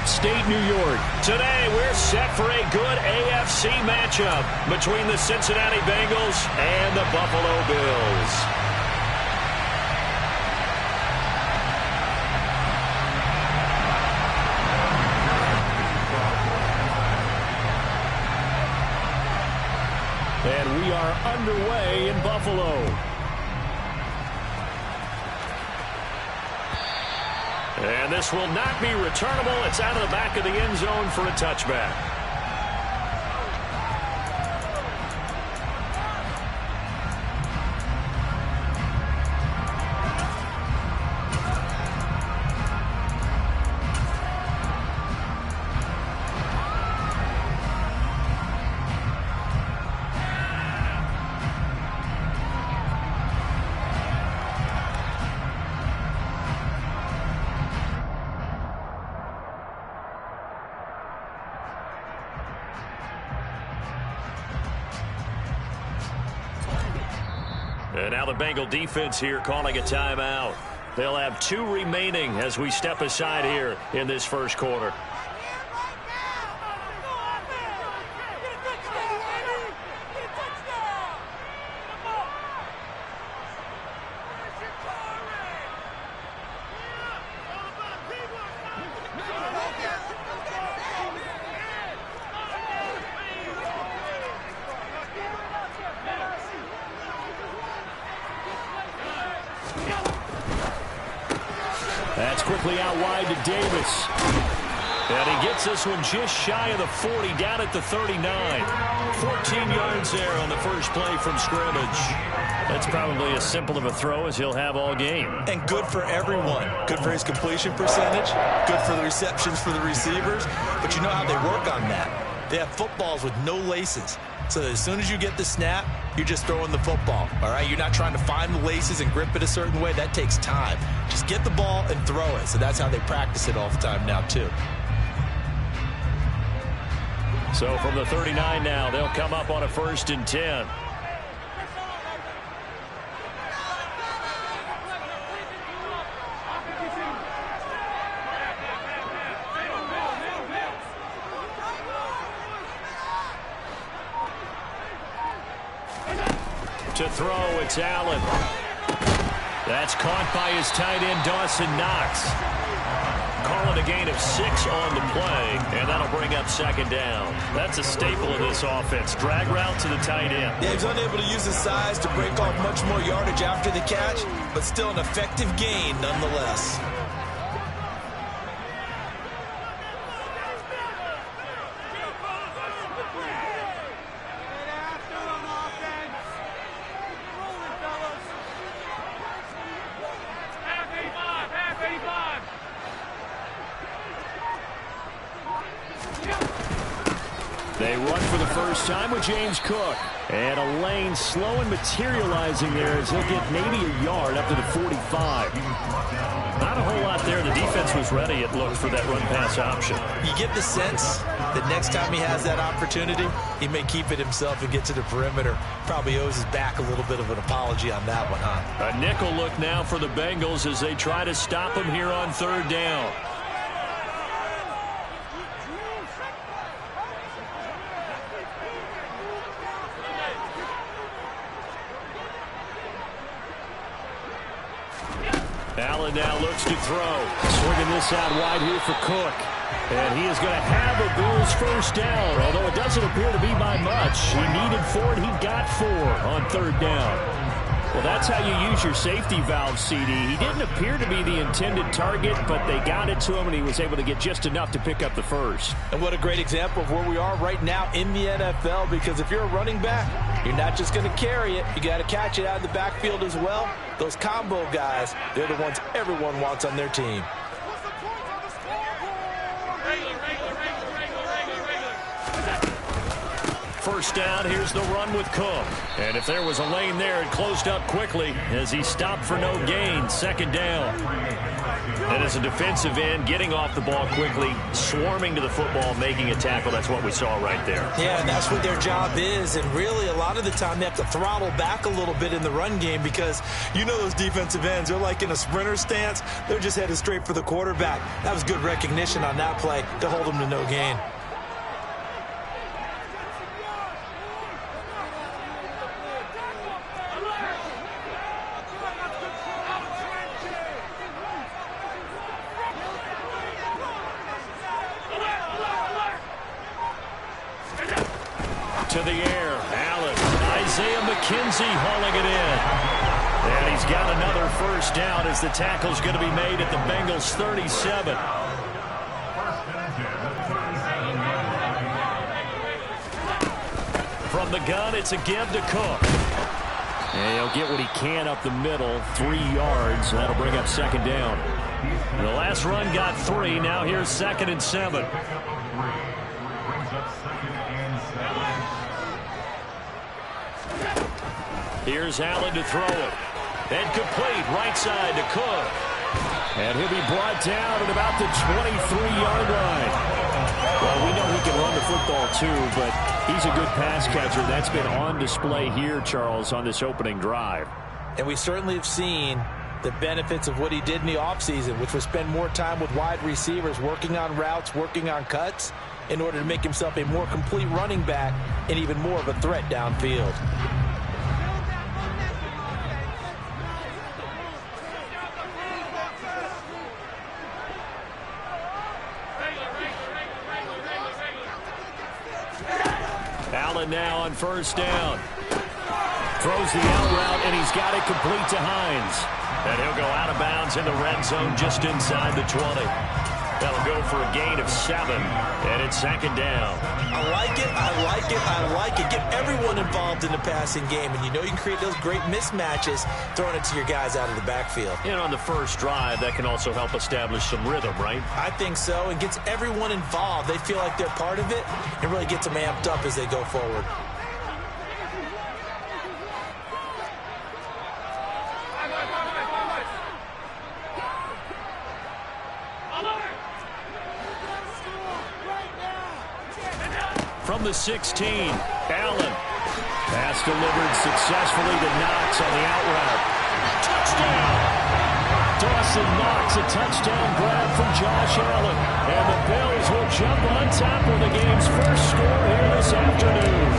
upstate New York. Today, we're set for a good AFC matchup between the Cincinnati Bengals and the Buffalo Bills. And we are underway in Buffalo. And this will not be returnable. It's out of the back of the end zone for a touchback. And now the Bengal defense here calling a timeout. They'll have 2 remaining as we step aside here in this first quarter. That's quickly out wide to Davis. And he gets this one just shy of the 40, down at the 39. 14 yards there on the first play from scrimmage. That's probably as simple of a throw as he'll have all game. And good for everyone. Good for his completion percentage. Good for the receptions for the receivers. But you know how they work on that. They have footballs with no laces. So as soon as you get the snap, you're just throwing the football, all right? You're not trying to find the laces and grip it a certain way. That takes time. Just get the ball and throw it. So that's how they practice it all the time now, too. So from the 39 now, they'll come up on a 1st and 10. To throw, it's Allen. That's caught by his tight end, Dawson Knox. Call it a gain of 6 on the play, and that'll bring up 2nd down. That's a staple of this offense. Drag route to the tight end. Yeah, he's unable to use his size to break off much more yardage after the catch, but still an effective gain nonetheless. They run for the first time with James Cook. And a lane slow and materializing there as he'll get maybe a yard up to the 45. Not a whole lot there. The defense was ready, it looked, for that run-pass option. You get the sense that next time he has that opportunity, he may keep it himself and get to the perimeter. Probably owes his back a little bit of an apology on that one, huh? A nickel look now for the Bengals as they try to stop him here on 3rd down. Allen now looks to throw. Swinging this out wide here for Cook. And he is going to have a Bills first down, although it doesn't appear to be by much. He needed 4, and he got 4 on 3rd down. Well, that's how you use your safety valve, CD. He didn't appear to be the intended target, but they got it to him, and he was able to get just enough to pick up the first. And what a great example of where we are right now in the NFL, because if you're a running back, you're not just going to carry it. You got to catch it out of the backfield as well. Those combo guys, they're the ones everyone wants on their team. first down. Here's the run with Cook. And if there was a lane there, it closed up quickly as he stopped for no gain. Second down. And as a defensive end, getting off the ball quickly, swarming to the football, making a tackle, that's what we saw right there. Yeah, and that's what their job is. And really, a lot of the time, they have to throttle back a little bit in the run game because you know those defensive ends, they're like in a sprinter stance. They're just headed straight for the quarterback. That was good recognition on that play to hold them to no gain. To the air, Allen. Isaiah McKenzie hauling it in. And he's got another first down as the tackle's going to be made at the Bengals 37. From the gun, it's a give to Cook. And he'll get what he can up the middle, 3 yards. That'll bring up second down. The last run got 3. Now here's 2nd and 7. Here's Allen to throw it. And complete right side to Cook. And he'll be brought down at about the 23-yard line. Well, we know he can run the football too, but he's a good pass catcher. That's been on display here, Charles, on this opening drive. And we certainly have seen the benefits of what he did in the offseason, which was spend more time with wide receivers, working on routes, working on cuts, in order to make himself a more complete running back and even more of a threat downfield. Allen now on first down. Throws the out route, and he's got it complete to Hines. And he'll go out of bounds in the red zone just inside the 20. That'll go for a gain of 7, and it's second down. I like it, I like it, I like it. Get everyone involved in the passing game, and you know you can create those great mismatches throwing it to your guys out of the backfield. And on the first drive, that can also help establish some rhythm, right? I think so, and gets everyone involved. They feel like they're part of it, and really gets them amped up as they go forward. From the 16, Allen. Pass delivered successfully to Knox on the out route. Touchdown! Dawson Knox, a touchdown grab from Josh Allen. And the Bills will jump on top of the game's first score here this afternoon.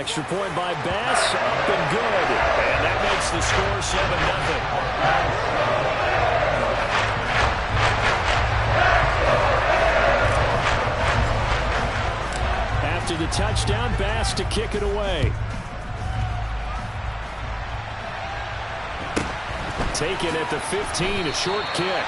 Extra point by Bass, up and good. And that makes the score 7-0. After the touchdown, Bass to kick it away. Taken at the 15, a short kick.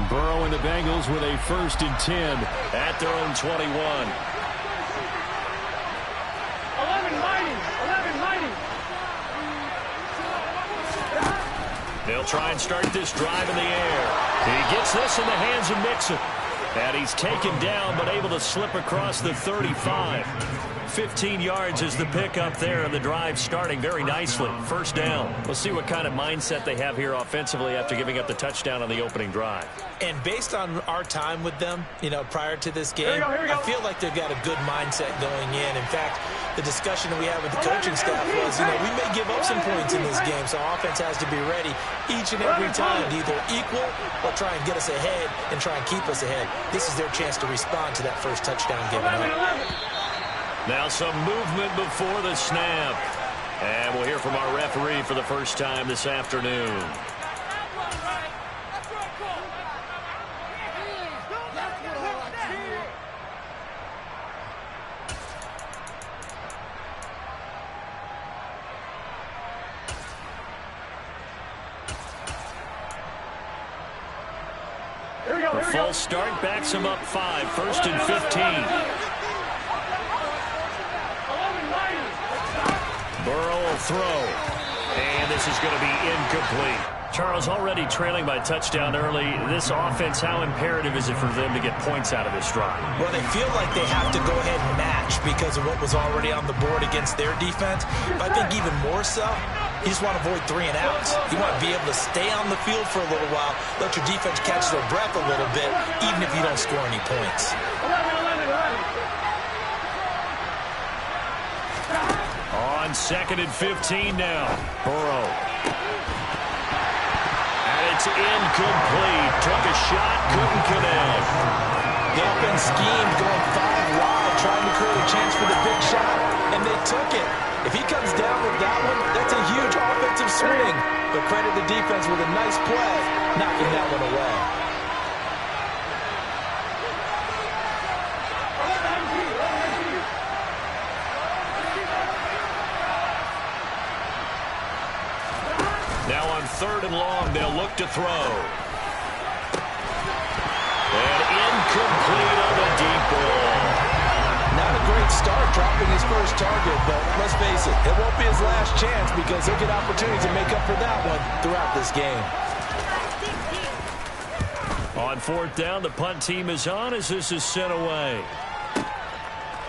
Burrow and the Bengals with a 1st and 10 at their own 21. 11 mighty. They'll try and start this drive in the air. He gets this in the hands of Mixon. And he's taken down but able to slip across the 35. 15 yards is the pickup there, and the drive starting very nicely. First down. We'll see what kind of mindset they have here offensively after giving up the touchdown on the opening drive. And based on our time with them, you know, prior to this game, I feel like they've got a good mindset going in. In fact, the discussion that we had with the coaching staff was, you know, we may give up some points in this game, so our offense has to be ready each and every time to either equal or try and get us ahead and try and keep us ahead. This is their chance to respond to that first touchdown given up. Now some movement before the snap. And we'll hear from our referee for the first time this afternoon. Here we go. The false start backs him up 5, 1st and 15. Burrow will throw. And this is going to be incomplete. Charles, already trailing by touchdown early. This offense, how imperative is it for them to get points out of this drive? Well, they feel like they have to go ahead and match because of what was already on the board against their defense. But I think even more so, you just want to avoid 3 and outs. You want to be able to stay on the field for a little while, let your defense catch their breath a little bit, even if you don't score any points. On 2nd and 15 now. Burrow. It's incomplete. Took a shot, couldn't connect. The offense schemed going 5 wide, trying to create a chance for the big shot, and they took it. If he comes down with that one, that's a huge offensive swing. But credit the defense with a nice play, knocking that one away. Now on 3rd and long, they'll look to throw. And incomplete on the deep ball. Not a great start dropping his first target, but let's face it, it won't be his last chance because he'll get opportunities to make up for that one throughout this game. On 4th down, the punt team is on as this is sent away.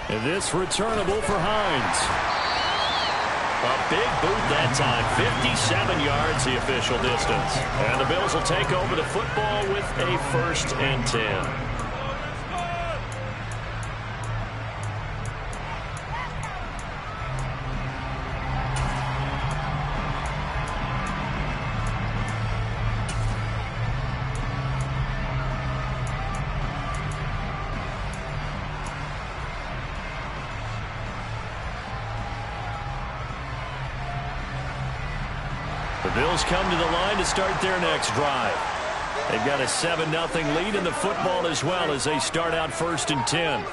And this returnable for Hines. A big boot that time, 57 yards the official distance. And the Bills will take over the football with a 1st and 10. The Bills come to the line to start their next drive. They've got a 7-0 lead in the football as well as they start out 1st and 10.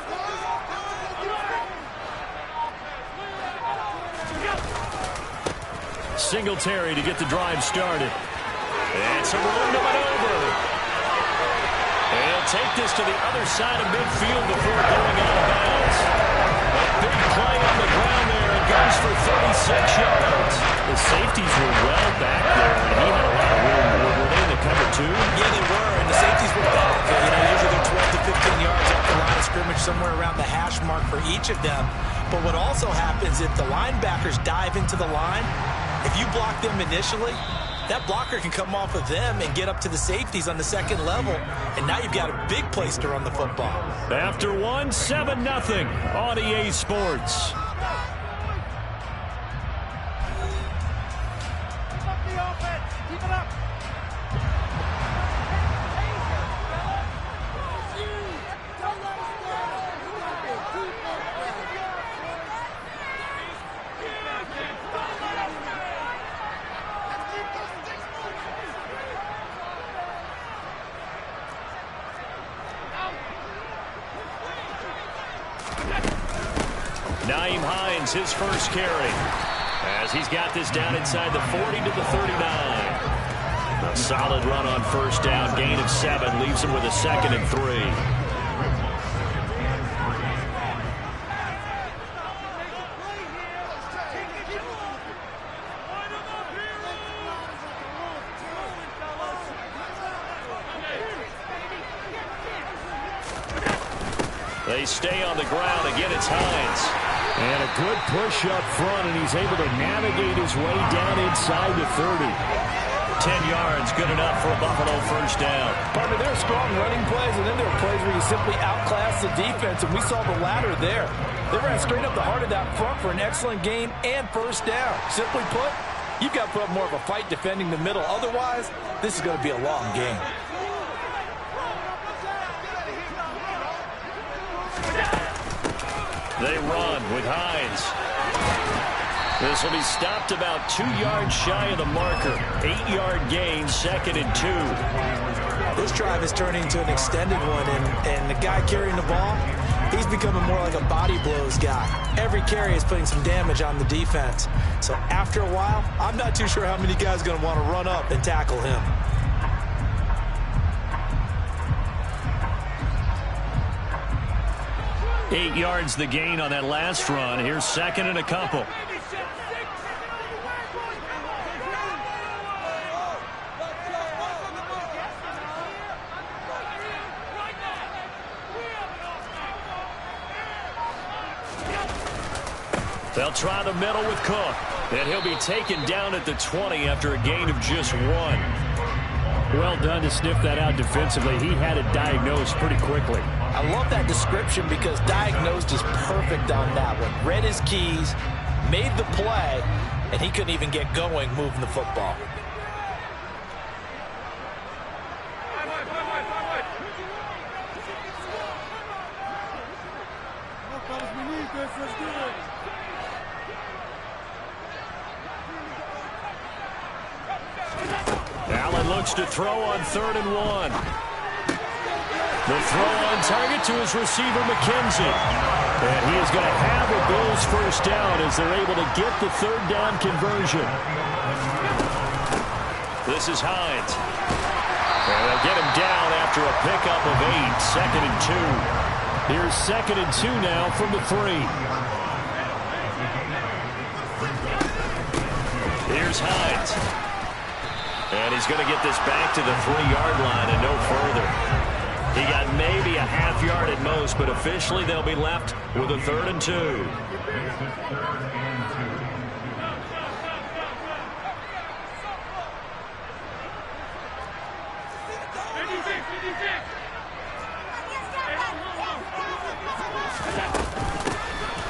Singletary to get the drive started. And some room to maneuver. And he'll take this to the other side of midfield before going out of bounds. A big play on the ground there. It goes for 36 yards. The safeties were well back there, and he had a lot of room. Were they in the cover 2? Yeah, they were, and the safeties were back. Usually they're 12 to 15 yards off the line of scrimmage, somewhere around the hash mark for each of them. But what also happens if the linebackers dive into the line, if you block them initially, that blocker can come off of them and get up to the safeties on the 2nd level, and now you've got a big place to run the football. After 7-0 on EA Sports. Nyheim Hines, his first carry, as he's got this down inside the 40 to the 39. A solid run on 1st down, gain of 7, leaves him with a 2nd and 3. They stay on the ground. Again, it's Hines. And a good push up front, and he's able to navigate his way down inside the 30. 10 yards, good enough for a Buffalo 1st down. Partner, there are strong running plays, and then there are plays where you simply outclass the defense, and we saw the latter there. They ran straight up the heart of that front for an excellent gain and 1st down. Simply put, you've got to put up more of a fight defending the middle. Otherwise, this is going to be a long game. They run with Hines. This will be stopped about 2 yards shy of the marker. 8-yard gain, 2nd and 2. This drive is turning into an extended one, and the guy carrying the ball, he's becoming more like a body blows guy. Every carry is putting some damage on the defense. So after a while, I'm not too sure how many guys are going to want to run up and tackle him. 8 yards the gain on that last run. Here's second and a couple. They'll try the middle with Cook. And he'll be taken down at the 20 after a gain of just 1. Well done to sniff that out defensively. He had it diagnosed pretty quickly. I love that description because diagnosed is perfect on that one. Read his keys, made the play, and he couldn't even get going moving the football. Allen looks to throw on 3rd and 1. The throw on target to his receiver, McKenzie. And he is going to have a Bills first down as they're able to get the 3rd down conversion. This is Hines. And they'll get him down after a pickup of 8, 2nd and 2. Here's 2nd and 2 now from the 3. Here's Hines. And he's going to get this back to the 3-yard line and no further. He got maybe a half yard at most, but officially they'll be left with a 3rd and 2.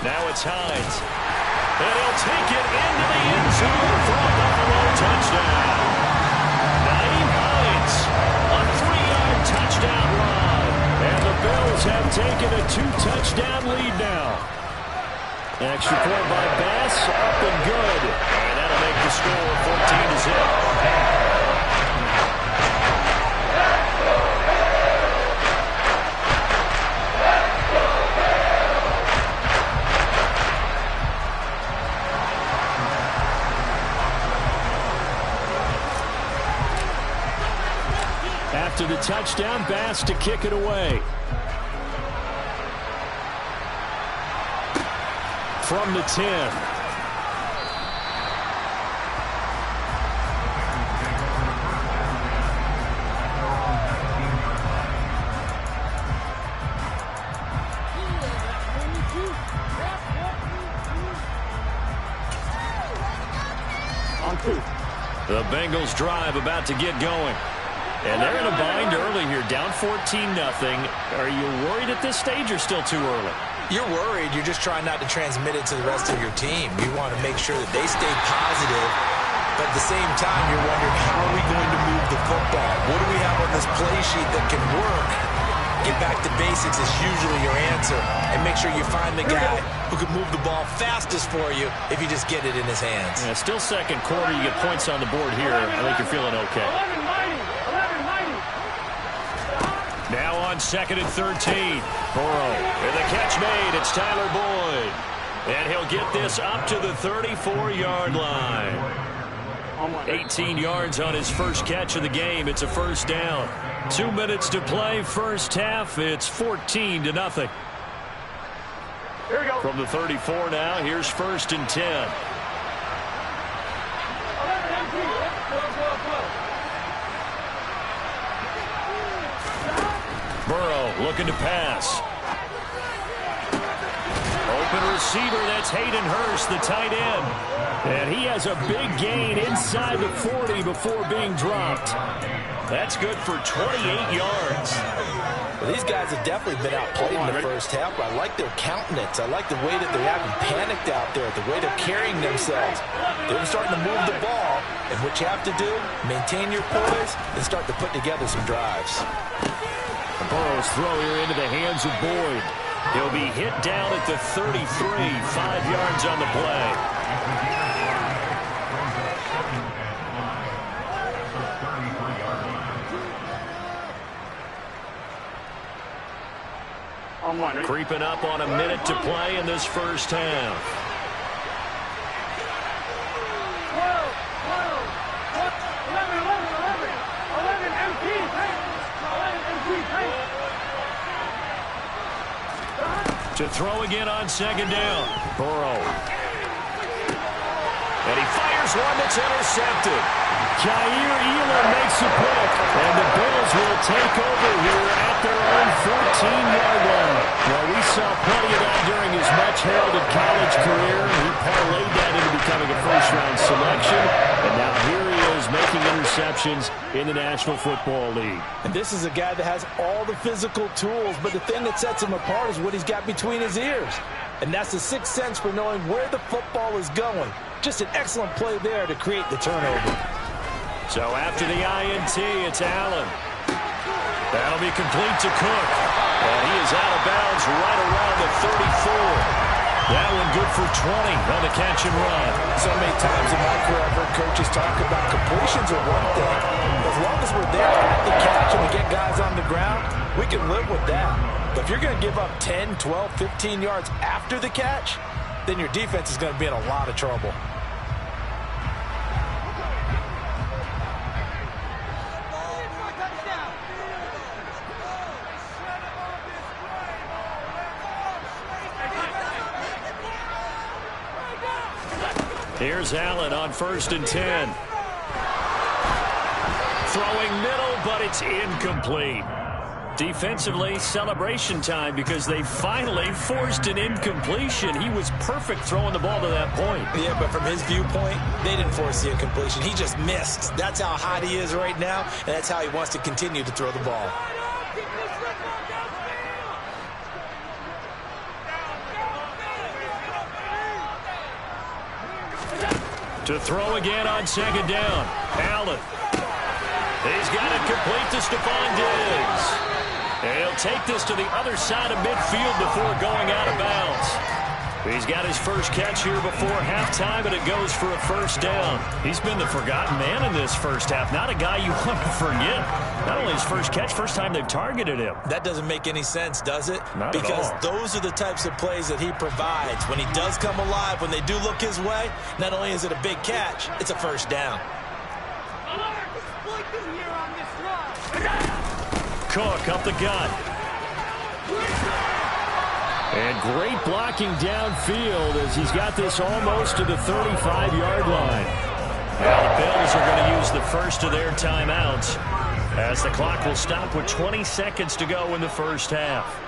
Now it's Hines. And he'll take it into the end zone for a Buffalo touchdown. Nyheim Hines, a 3-yard touchdown run. And the Bills have taken a 2-touchdown lead now. Extra point by Bass, up and good. And that'll make the score 14-0. After the touchdown, Bass to kick it away. From the 10. The Bengals drive about to get going. And they're in a bind early here, down 14-0. Are you worried at this stage or still too early? You're worried. You're just trying not to transmit it to the rest of your team. You want to make sure that they stay positive, but at the same time, you're wondering, how are we going to move the football? What do we have on this play sheet that can work? Get back to basics is usually your answer, and make sure you find the guy who can move the ball fastest for you if you just get it in his hands. Yeah, still second quarter. You get points on the board here. I think you're feeling okay. Now on 2nd and 13. Burrow. And the catch made. It's Tyler Boyd. And he'll get this up to the 34-yard line. 18 yards on his first catch of the game. It's a first down. 2 minutes to play first half. It's 14-0. Here we go. From the 34 now, here's 1st and 10. Burrow looking to pass. Open receiver, that's Hayden Hurst, the tight end. And he has a big gain inside the 40 before being dropped. That's good for 28 yards. Well, these guys have definitely been outplayed in the first half, but I like their countenance. I like the way that they're having panicked out there, the way they're carrying themselves. They're starting to move the ball, and what you have to do, maintain your poise and start to put together some drives. Burrow's throw here into the hands of Boyd. He'll be hit down at the 33, 5 yards on the play. Creeping up on a minute to play in this first half. To throw again on second down. Burrow. And he fires one that's intercepted. Jair Elam makes a pick, and the Bills will take over here at their own 14-yard line. Well, we saw plenty of that during his much-heralded college career. He parlayed that into becoming a first-round selection, and now here he is making interceptions in the National Football League. And this is a guy that has all the physical tools, but the thing that sets him apart is what he's got between his ears. And that's the sixth sense for knowing where the football is going. Just an excellent play there to create the turnover. So after the INT, it's Allen. That'll be complete to Cook. And he is out of bounds right around the 34. That one good for 20 on the catch and run. So many times in my career, I've heard coaches talk about completions are one thing. As long as we're there at the catch and we get guys on the ground, we can live with that. But if you're going to give up 10, 12, 15 yards after the catch, then your defense is going to be in a lot of trouble. Here's Allen on 1st and 10. Throwing middle, but it's incomplete. Defensively, celebration time because they finally forced an incompletion. He was perfect throwing the ball to that point. Yeah, but from his viewpoint, they didn't force the incompletion. He just missed. That's how hot he is right now, and that's how he wants to continue to throw the ball. To throw again on second down. Allen. He's got it complete to Stephon Diggs. And he'll take this to the other side of midfield before going out of bounds. He's got his first catch here before halftime, and it goes for a first down. He's been the forgotten man in this first half. Not a guy you want to forget. Not only his first catch, first time they've targeted him. That doesn't make any sense, does it? Not because at all. Those are the types of plays that he provides. When he does come alive, when they do look his way, not only is it a big catch, it's a first down. Cook up the gut. And great blocking downfield as he's got this almost to the 35-yard line. Now the Bills are going to use the first of their timeouts as the clock will stop with 20 seconds to go in the first half.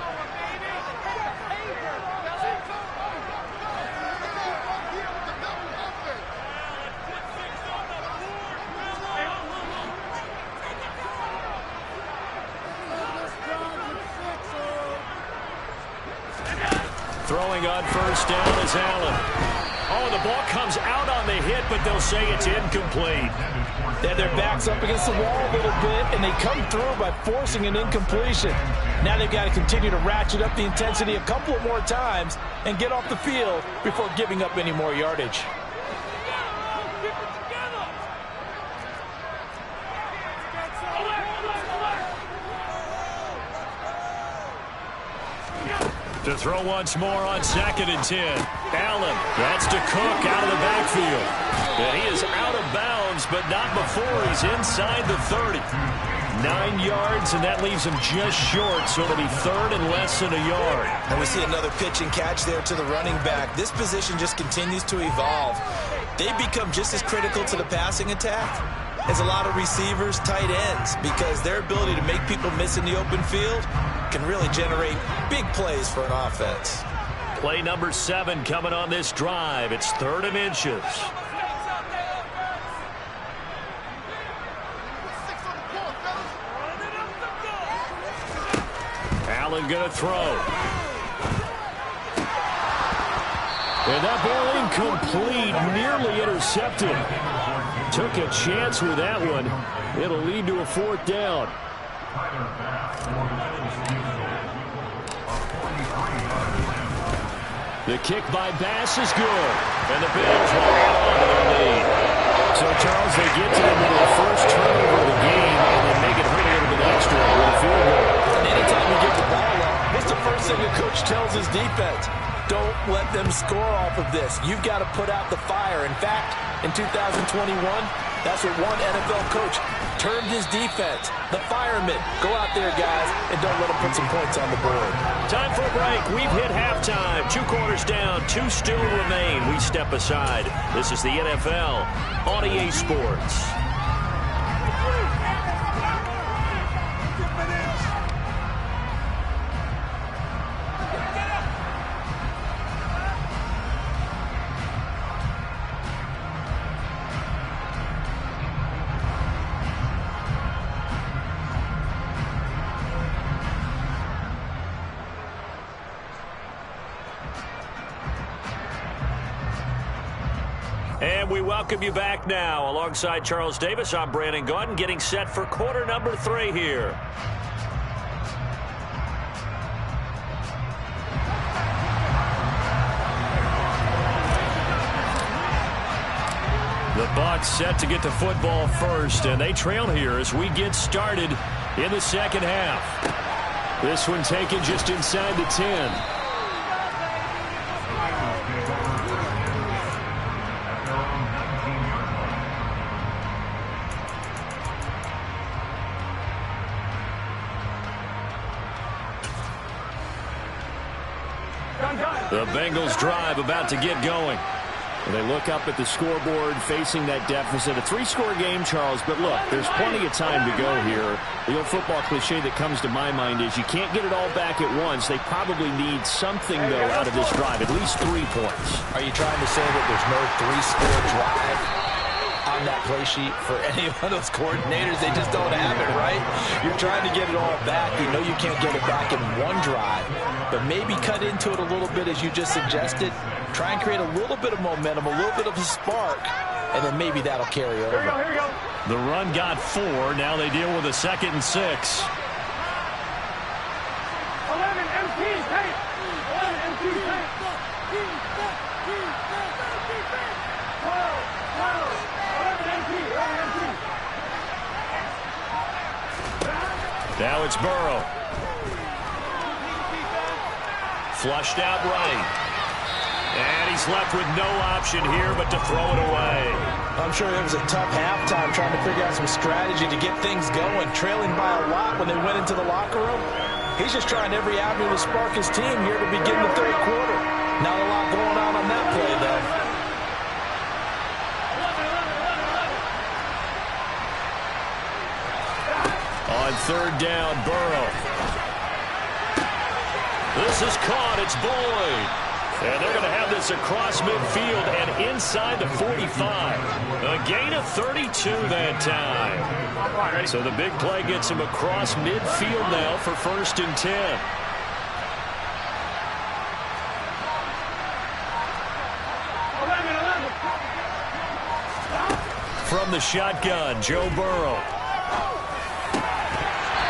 Throwing on first down is Allen. Oh, the ball comes out on the hit, but they'll say it's incomplete. They have their backs up against the wall a little bit, and they come through by forcing an incompletion. Now they've got to continue to ratchet up the intensity a couple of more times and get off the field before giving up any more yardage. To throw once more on 2nd and 10. Allen, that's to Cook out of the backfield. And he is out of bounds, but not before he's inside the 30. 9 yards, and that leaves him just short, so it'll be 3rd and less than a yard. And we see another pitch and catch there to the running back. This position just continues to evolve. They become just as critical to the passing attack as a lot of receivers, tight ends, because their ability to make people miss in the open field can really generate big plays for an offense. Play number 7 coming on this drive. It's 3rd and inches. Allen going to throw. And that ball incomplete, nearly intercepted. Took a chance with that one. It'll lead to a 4th down. The kick by Bass is good. And the Bills will hold on to their lead. So, Charles, they get to their first turnover of the game and then make it hurt a little bit extra with a field goal. And anytime you get the ball up, what's the first thing the coach tells his defense? Don't let them score off of this. You've got to put out the fire. In fact, in 2021, that's what one NFL coach termed his defense the firemen. Go out there, guys, and don't let them put some points on the board. Time for a break. We've hit halftime. 2 quarters down, 2 still remain. We step aside. This is the NFL on EA Sports. And we welcome you back now. Alongside Charles Davis, I'm Brandon Gaudin, getting set for quarter number 3 here. The Bucs set to get the football first, and they trail here as we get started in the second half. This one taken just inside the 10. The Bengals drive about to get going. And they look up at the scoreboard facing that deficit. A 3-score game, Charles, but look, there's plenty of time to go here. The old football cliche that comes to my mind is you can't get it all back at once. They probably need something, though, out of this drive, at least 3 points. Are you trying to say that there's no 3-score drive on that play sheet for any of those coordinators? They just don't have it, right? You're trying to get it all back. You know you can't get it back in one drive, but maybe cut into it a little bit as you just suggested. Try and create a little bit of momentum, a little bit of a spark, and then maybe that'll carry over. Here we go. The run got 4. Now they deal with a 2nd and 6. 11 MT tape. 11 MT tape. 11 MT. Now it's Burrow. Flushed out right. And he's left with no option here but to throw it away. I'm sure it was a tough halftime trying to figure out some strategy to get things going. Trailing by a lot when they went into the locker room. He's just trying every avenue to spark his team here to begin the 3rd quarter. Not a lot going on that play, though. On 3rd down, Burrow. This is caught. It's Boyd. And they're going to have this across midfield and inside the 45. A gain of 32 that time. So the big play gets him across midfield now for 1st and 10. From the shotgun, Joe Burrow.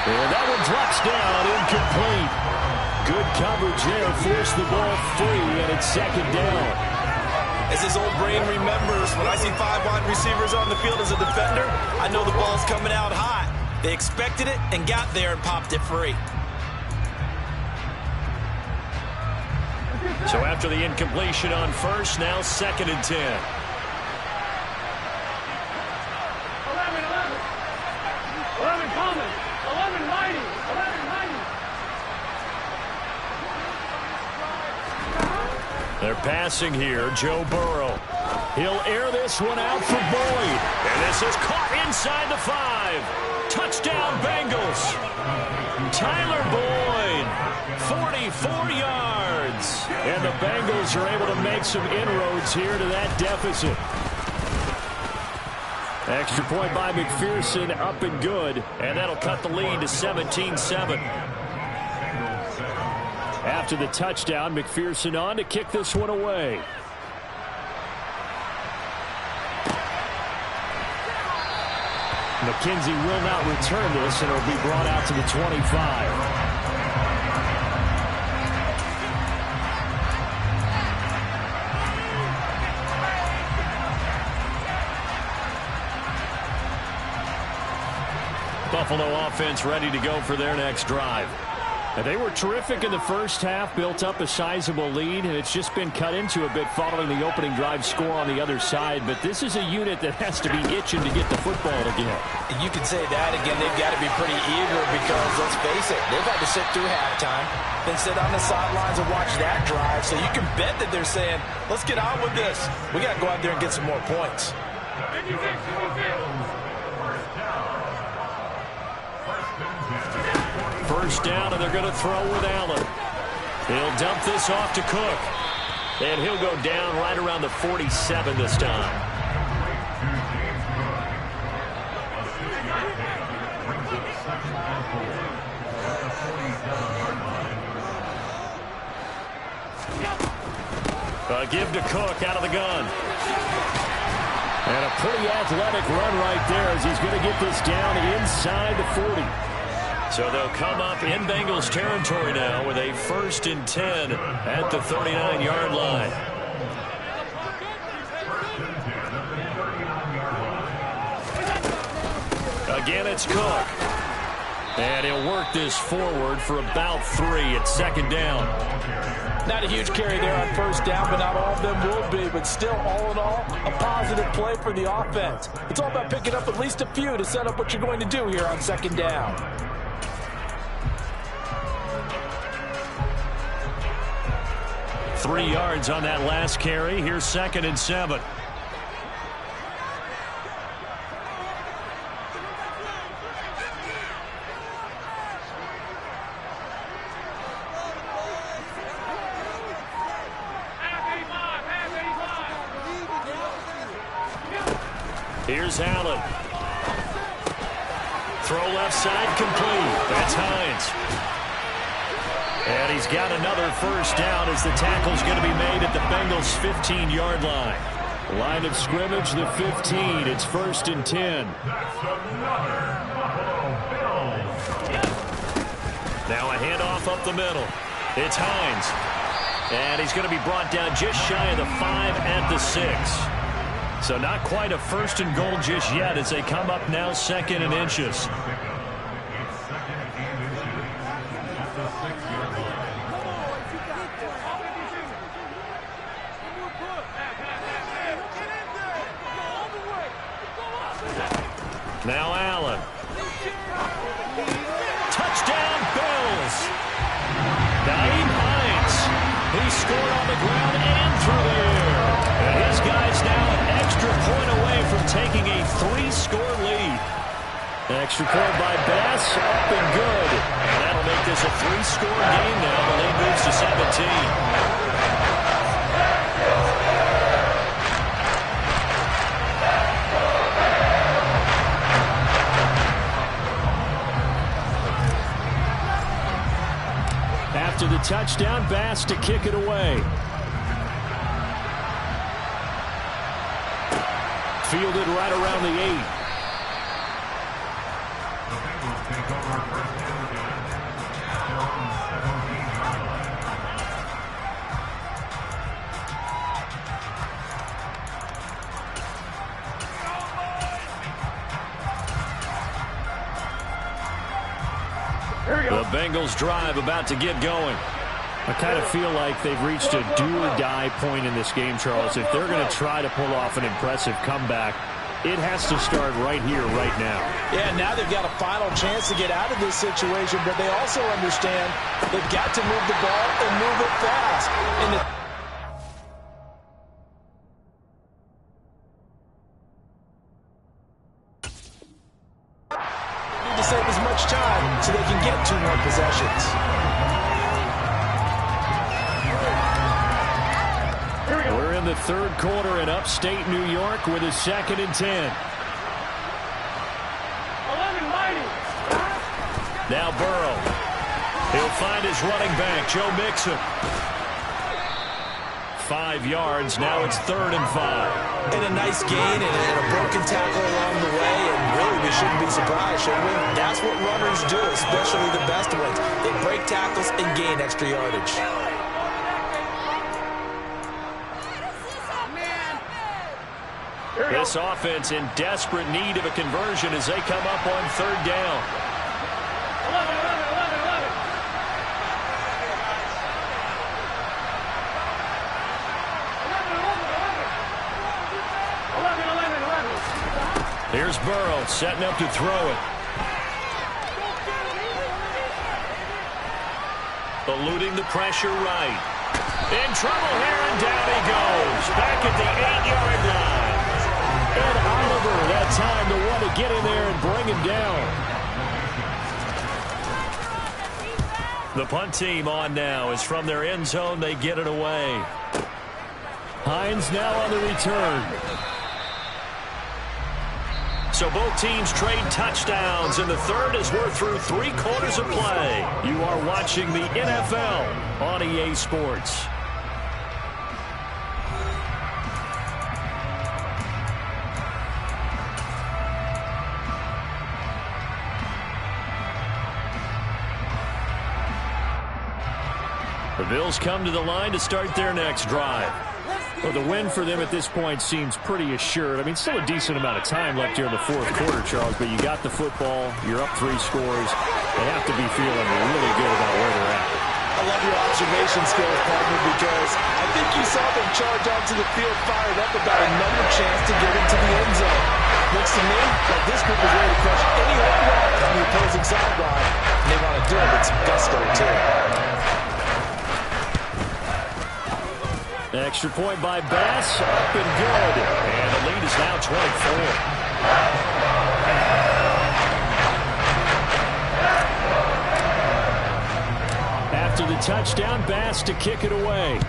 And that one drops down, incomplete. Good coverage there, forced the ball free, and it's 2nd down. As his old brain remembers, when I see 5 wide receivers on the field as a defender, I know the ball's coming out hot. They expected it and got there and popped it free. So after the incompletion on 1st, now 2nd and 10. 11 Coleman. 11 Mighty. 11 Mighty. They're passing here, Joe Burrow. He'll air this one out for Boyd. And this is caught inside the 5. Touchdown, Bengals. Tyler Boyd, 44 yards. And the Bengals are able to make some inroads here to that deficit. Extra point by McPherson, up and good. And that'll cut the lead to 17-7. After the touchdown, McPherson on to kick this one away. McKenzie will not return this, and it'll be brought out to the 25. Buffalo offense ready to go for their next drive. And they were terrific in the first half, built up a sizable lead, and it's just been cut into a bit following the opening drive score on the other side. But this is a unit that has to be itching to get the football again. And you can say that again. They've got to be pretty eager because, let's face it, they've had to sit through halftime, then sit on the sidelines and watch that drive. So you can bet that they're saying, let's get on with this. We got to go out there and get some more points. First down, and they're going to throw with Allen. He'll dump this off to Cook. And he'll go down right around the 47 this time. Give to Cook out of the gun. And a pretty athletic run right there as he's going to get this down inside the 40. So they'll come up in Bengals territory now with a 1st and 10 at the 39-yard line. Again, it's Cook. And he'll work this forward for about 3 at 2nd down. Not a huge carry there on 1st down, but not all of them will be. But still, all in all, a positive play for the offense. It's all about picking up at least a few to set up what you're going to do here on 2nd down. Three yards on that last carry. Here's 2nd and 7. Here's Allen. Throw left side complete. That's Hines. And he's got another 1st down as the tackle's going to be made at the Bengals' 15-yard line. Line of scrimmage, the 15. It's 1st and 10. Now a handoff up the middle. It's Hines. And he's going to be brought down just shy of the 5 at the 6. So not quite a 1st and goal just yet as they come up now 2nd and inches. Now Allen. Touchdown Bills. Nyheim Hines. He scored on the ground and through the air. And his guys now an extra point away from taking a 3-score lead. Extra point by Bass, up and good. And that'll make this a 3-score game now. The lead moves to 17. After the touchdown, Bass to kick it away. Fielded right around the 8. The Bengals drive about to get going. I kind of feel like they've reached a do-or-die point in this game, Charles. If they're going to try to pull off an impressive comeback, it has to start right here, right now. Yeah, now they've got a final chance to get out of this situation, but they also understand they've got to move the ball and move it fast. Need to save as much time so they can get 2 more possessions. We're in the 3rd quarter in upstate New York with a 2nd and 10. 11 mighty. Now Burrow. He'll find his running back, Joe Mixon. 5 yards. Now it's 3rd and 5. And a nice gain and a broken tackle along the way. And really, we shouldn't be surprised, should we? That's what runners do, especially the best ones. They break tackles and gain extra yardage. This offense in desperate need of a conversion as they come up on 3rd down. 11. Here's Burrow setting up to throw it. Eluding the pressure right. In trouble here, and down he goes. Back at the 8-yard line. And Oliver, that time to want to get in there and bring him down. The punt team on now is from their end zone. They get it away. Hines now on the return. So both teams trade touchdowns, and the third as we're through 3 quarters of play. You are watching the NFL on EA Sports. The Bills come to the line to start their next drive. Well, the win for them at this point seems pretty assured. I mean, still a decent amount of time left here in the fourth quarter, Charles, but you got the football. You're up 3 scores. They have to be feeling really good about where they're at. I love your observation skills, partner, because I think you saw them charge onto the field fired up about another chance to get into the end zone. Looks to me like this group is ready to crush any left on the opposing sideline, and they want to do it with some gusto, too. Extra point by Bass, up and good. And the lead is now 24. After the touchdown, Bass to kick it away.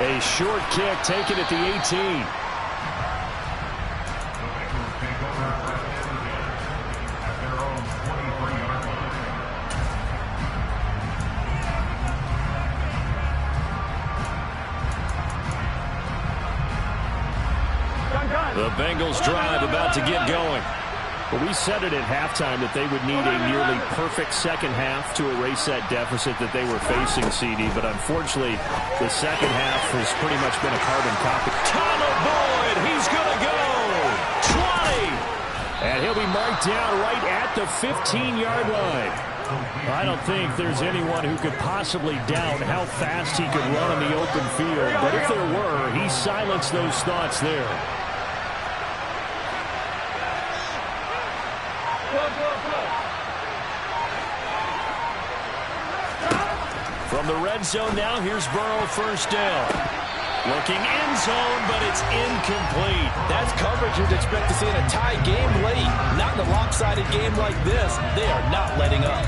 A short kick taken at the 18. The Bengals drive about to get going. Well, we said it at halftime that they would need a nearly perfect second half to erase that deficit that they were facing, CD. But unfortunately, the second half has pretty much been a carbon copy. Tyler Boyd, he's going to go. 20. And he'll be marked down right at the 15-yard line. I don't think there's anyone who could possibly doubt how fast he could run on the open field. But if there were, he silenced those thoughts there. From the red zone now, here's Burrow, first down. Looking end zone, but it's incomplete. That's coverage you'd expect to see in a tie game late. Not in a lopsided game like this. They are not letting up.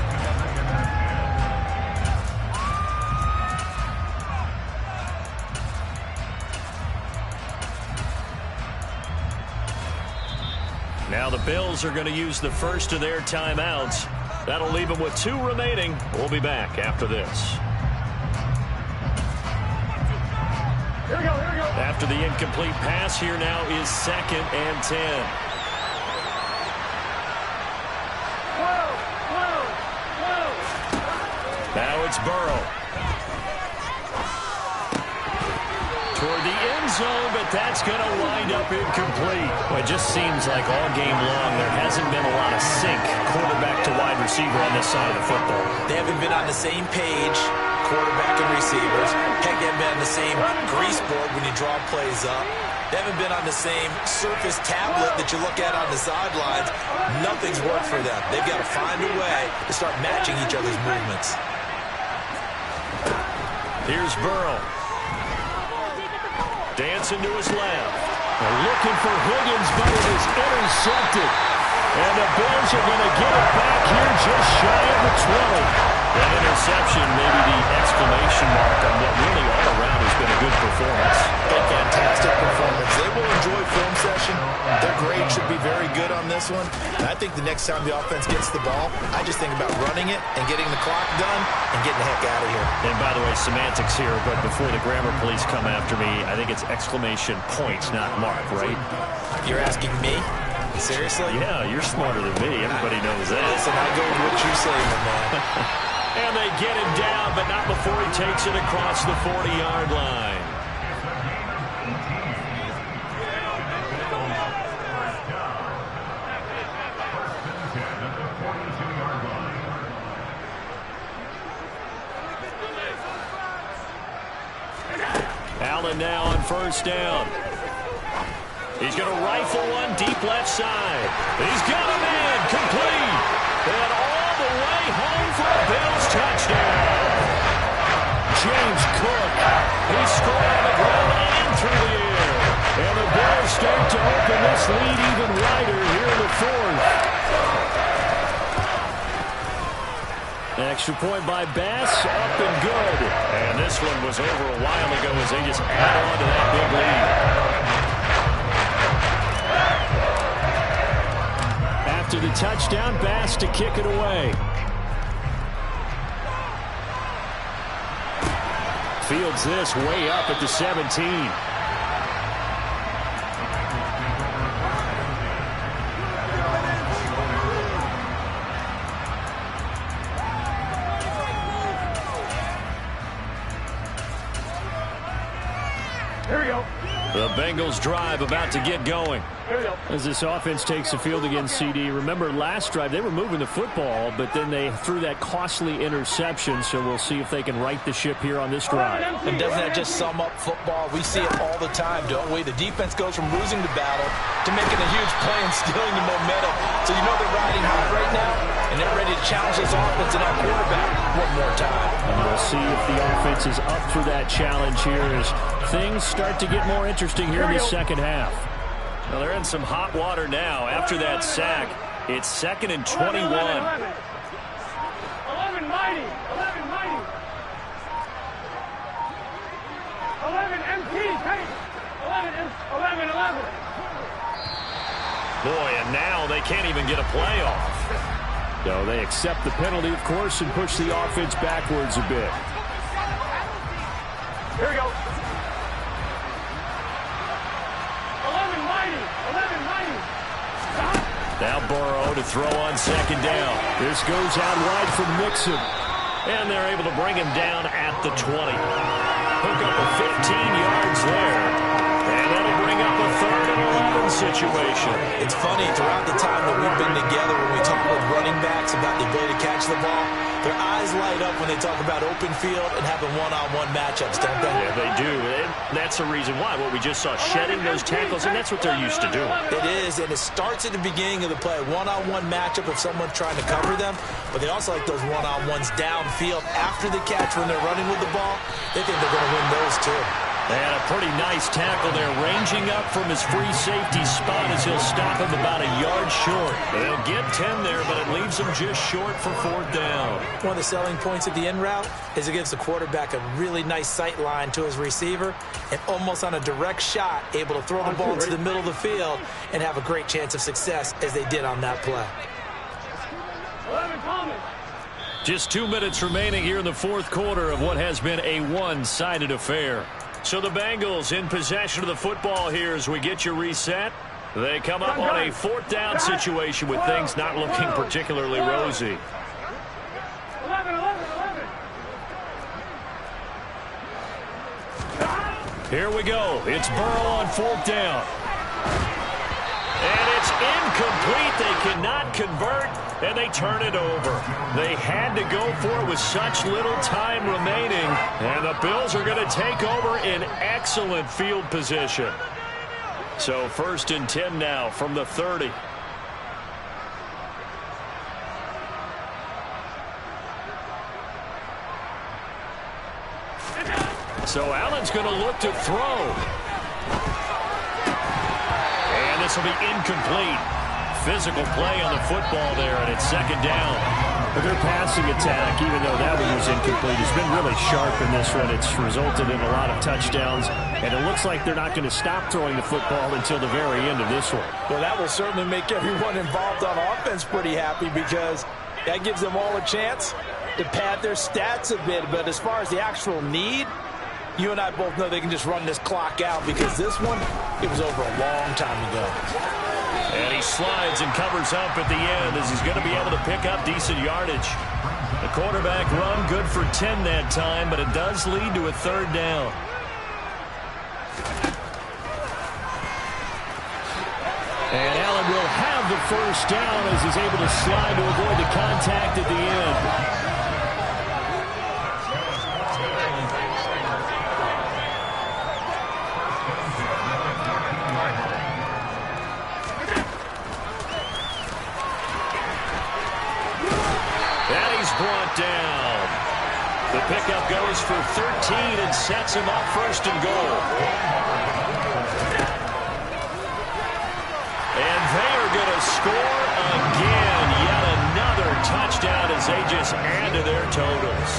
Now the Bills are going to use the first of their timeouts. That'll leave them with 2 remaining. We'll be back after this. Here we go, here we go. After the incomplete pass, here now is 2nd and 10. 12. Now it's Burrow. Toward the end zone, but that's going to wind up incomplete. Well, it just seems like all game long there hasn't been a lot of sync quarterback to wide receiver on this side of the football. They haven't been on the same page, quarterback and receivers. Heck, they haven't been on the same grease board when you draw plays up. They haven't been on the same surface tablet that you look at on the sidelines. Nothing's worked for them. They've got to find a way to start matching each other's movements. Here's Burrow. Dancing to his left. They're looking for Higgins, but it is intercepted. And the Bills are going to get it back here just shy of the 20. That interception, maybe the exclamation mark on what really all around has been a good performance. A fantastic performance. They will enjoy film session. Their grade should be very good on this one. And I think the next time the offense gets the ball, I just think about running it and getting the clock done and getting the heck out of here. And by the way, semantics here, but before the grammar police come after me, I think it's exclamation point, not mark, right? You're asking me? Seriously? Yeah, you're smarter than me. Everybody knows that. Listen, I go with what you say, my man. And they get him down, but not before he takes it across the 40-yard line. Allen now on first down. He's going to rifle one deep left side. He's got a man complete. And all the way home for a Bills touchdown. James Cook. He scored on the ground and through the air. And the Bills start to open this lead even wider here in the fourth. Extra point by Bass, up and good. And this one was over a while ago as they just add on to that big lead. After the touchdown, Bass to kick it away. Fields this way up at the 17. The Bengals drive about to get going. As this offense takes the field against CD. Remember last drive they were moving the football, but then they threw that costly interception, so we'll see if they can right the ship here on this drive. And doesn't that just sum up football? We see it all the time, don't we? The defense goes from losing the battle to making a huge play and stealing the momentum. So you know they're riding hot right now, and they're ready to challenge this offense and our quarterback one more time. And we'll see if the offense is up for that challenge here as things start to get more interesting here in the second half. Well, they're in some hot water now. After that sack, it's 2nd and 21. 11 mighty. 11 mighty. 11 MT. 11. Boy, and now they can't even get a play off. No, they accept the penalty, of course, and push the offense backwards a bit. Here we go. 11 mighty. Now Burrow to throw on 2nd down. This goes out wide from Mixon. And they're able to bring him down at the 20. Hook up a 15 yards there. And that'll bring up a 3rd and 11 situation. It's funny, throughout the time that we've been together, when we talk with running backs about the ability to catch the ball, their eyes light up when they talk about open field and having one-on-one matchups, don't they? Yeah, they do. And that's the reason why. What we just saw, shedding those tackles, and that's what they're used to doing. It is, and it starts at the beginning of the play. One-on-one matchup if someone's trying to cover them, but they also like those one-on-ones downfield after the catch when they're running with the ball. They think they're going to win those too. They had a pretty nice tackle there, ranging up from his free safety spot as he'll stop him about a yard short. They'll get 10 there, but it leaves them just short for 4th down. One of the selling points of the in route is it gives the quarterback a really nice sight line to his receiver and almost on a direct shot able to throw the ball to the middle of the field and have a great chance of success as they did on that play. 11 Thomas. Just 2 minutes remaining here in the 4th quarter of what has been a one-sided affair. So the Bengals in possession of the football here as we get you reset. They come up on a 4th down situation with things not looking particularly rosy. 11. Here we go. It's Burrow on 4th down. And it's incomplete. They cannot convert, and they turn it over. They had to go for it with such little time remaining, and the Bills are going to take over in excellent field position. So 1st and 10 now from the 30. So Allen's going to look to throw. And this will be incomplete. Physical play on the football there, and it's 2nd down. But their passing attack, even though that one was incomplete, has been really sharp in this one. It's resulted in a lot of touchdowns, and it looks like they're not going to stop throwing the football until the very end of this one. Well, that will certainly make everyone involved on offense pretty happy because that gives them all a chance to pad their stats a bit. But as far as the actual need, you and I both know they can just run this clock out because this one, it was over a long time ago. And he slides and covers up at the end as he's going to be able to pick up decent yardage. The quarterback run good for 10 that time, but it does lead to a 3rd down. And Allen will have the 1st down as he's able to slide to avoid the contact at the end. The pickup goes for 13 and sets him up first and goal. And they are going to score again. Yet another touchdown as they just add to their totals.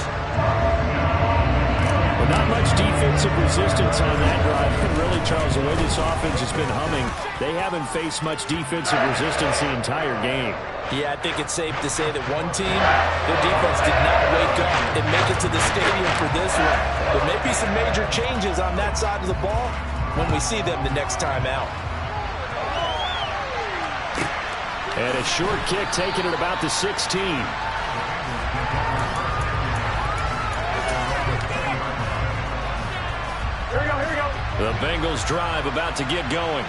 Well, not much defensive resistance on that drive. And really, Charles, the way this offense has been humming, they haven't faced much defensive resistance the entire game. Yeah, I think it's safe to say that one team, their defense did not wake up and make it to the stadium for this one. There may be some major changes on that side of the ball when we see them the next time out. And a short kick taken at about the 16. Here we go. The Bengals drive about to get going.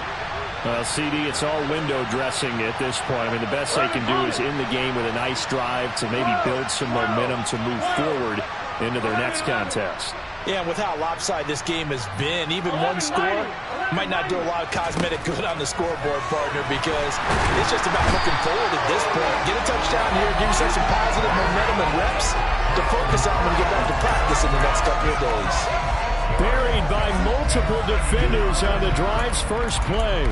Well, CD, it's all window dressing at this point. I mean, the best they can do is in the game with a nice drive to maybe build some momentum to move forward into their next contest. Yeah, and with how lopsided this game has been, even one score might not do a lot of cosmetic good on the scoreboard, partner, because it's just about looking forward at this point. Get a touchdown here, give yourself some positive momentum and reps to focus on when you get back to practice in the next couple of days. Buried by multiple defenders on the drive's first play.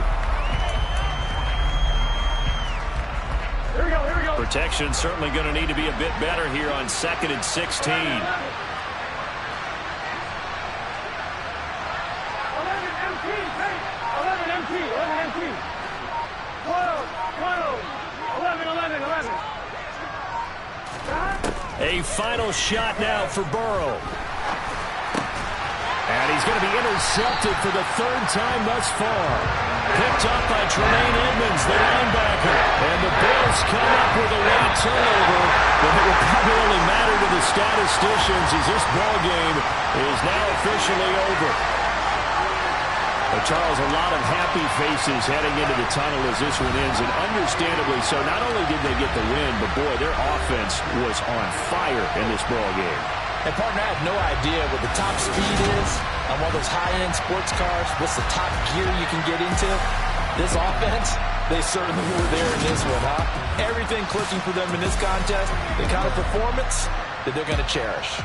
Here we go. Protection certainly going to need to be a bit better here on 2nd and 16. 11 MT, hey! 11 MT. 12. 11. A final shot now for Burrow. And he's going to be intercepted for the third time thus far. Picked up by Tremaine Edmonds, the linebacker. And the Bills come up with a late turnover. But it will probably only matter to the statisticians as this ball game is now officially over. But Charles, a lot of happy faces heading into the tunnel as this one ends. And understandably so, not only did they get the win, but boy, their offense was on fire in this ball game. And, partner, I have no idea what the top speed is on one of those high-end sports cars. What's the top gear you can get into? This offense, they certainly were there in this one, huh? Everything clicking for them in this contest, the kind of performance that they're going to cherish.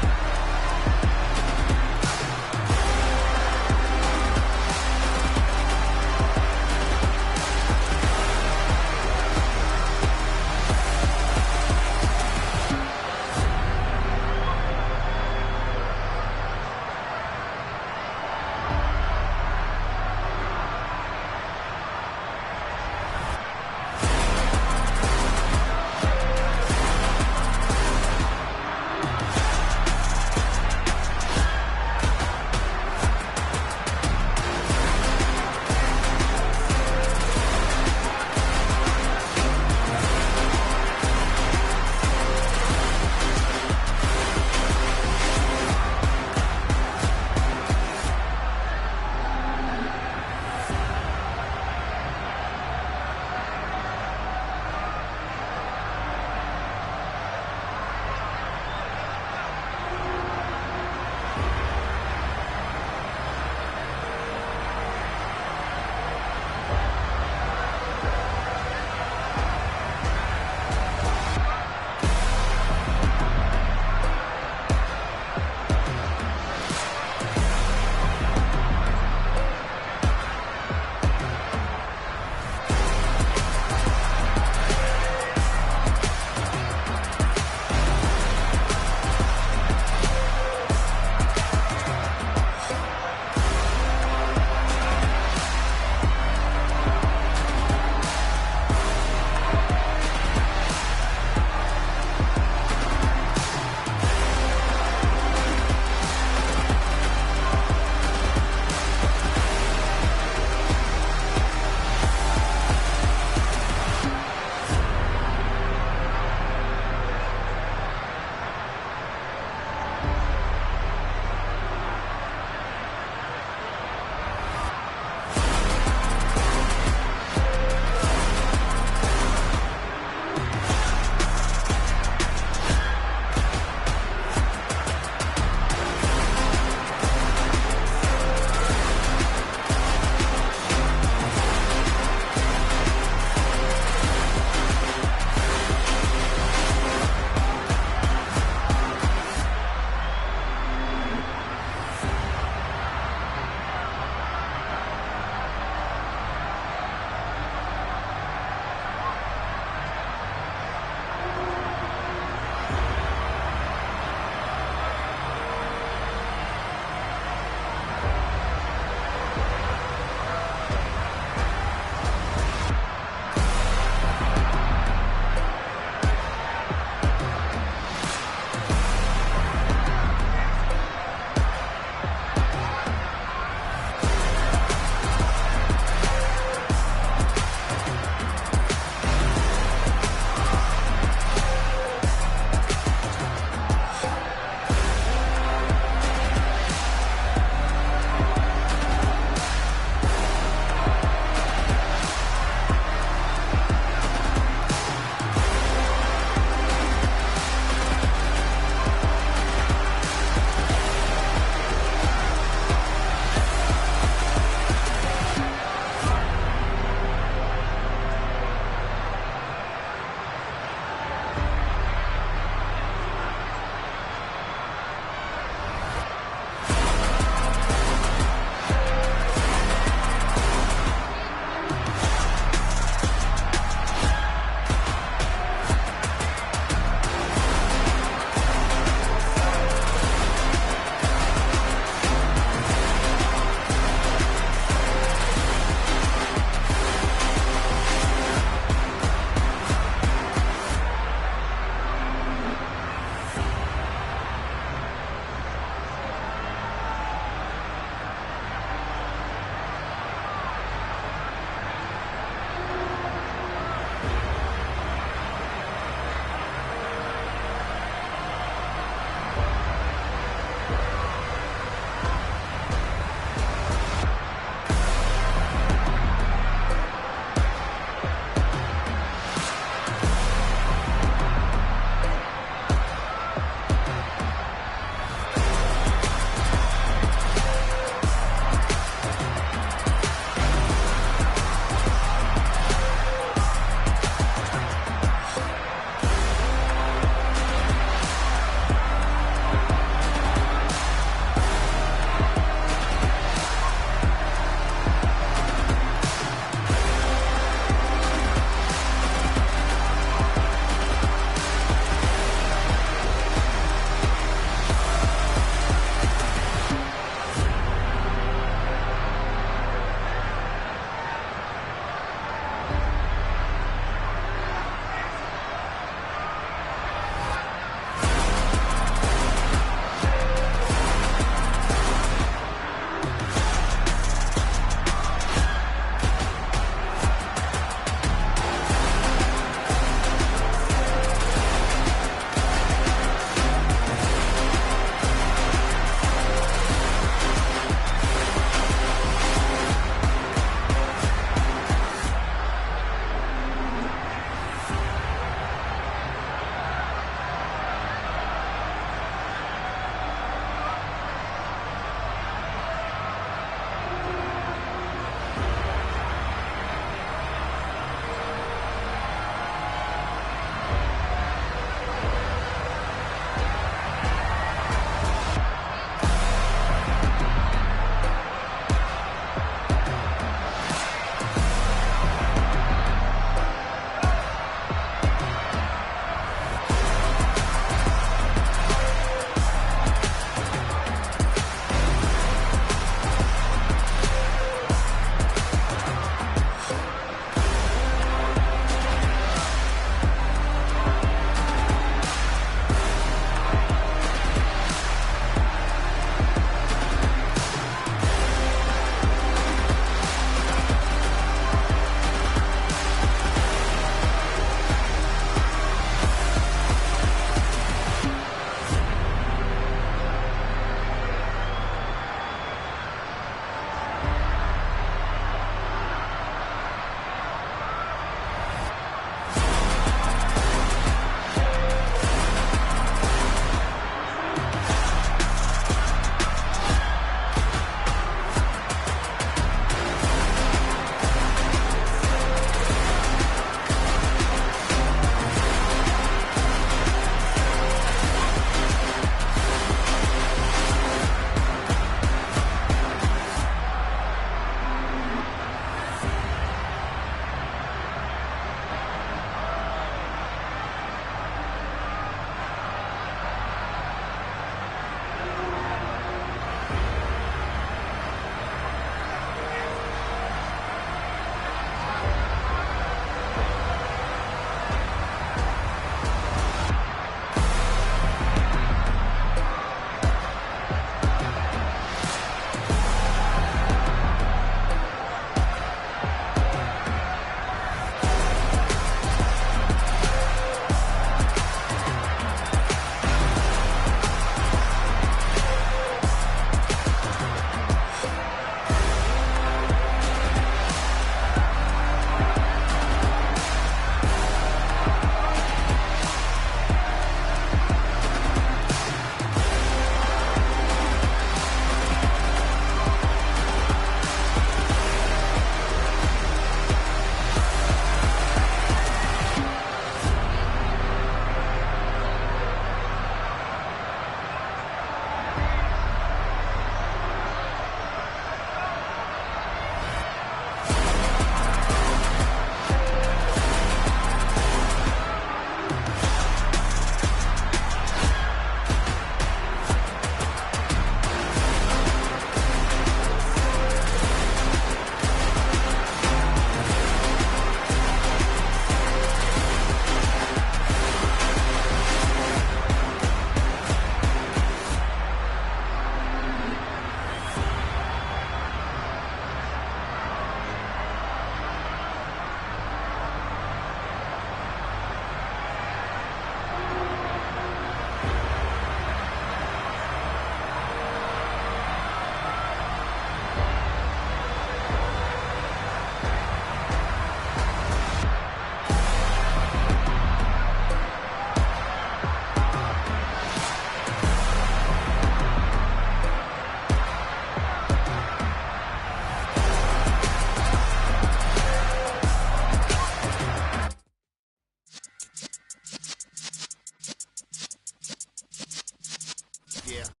Yeah.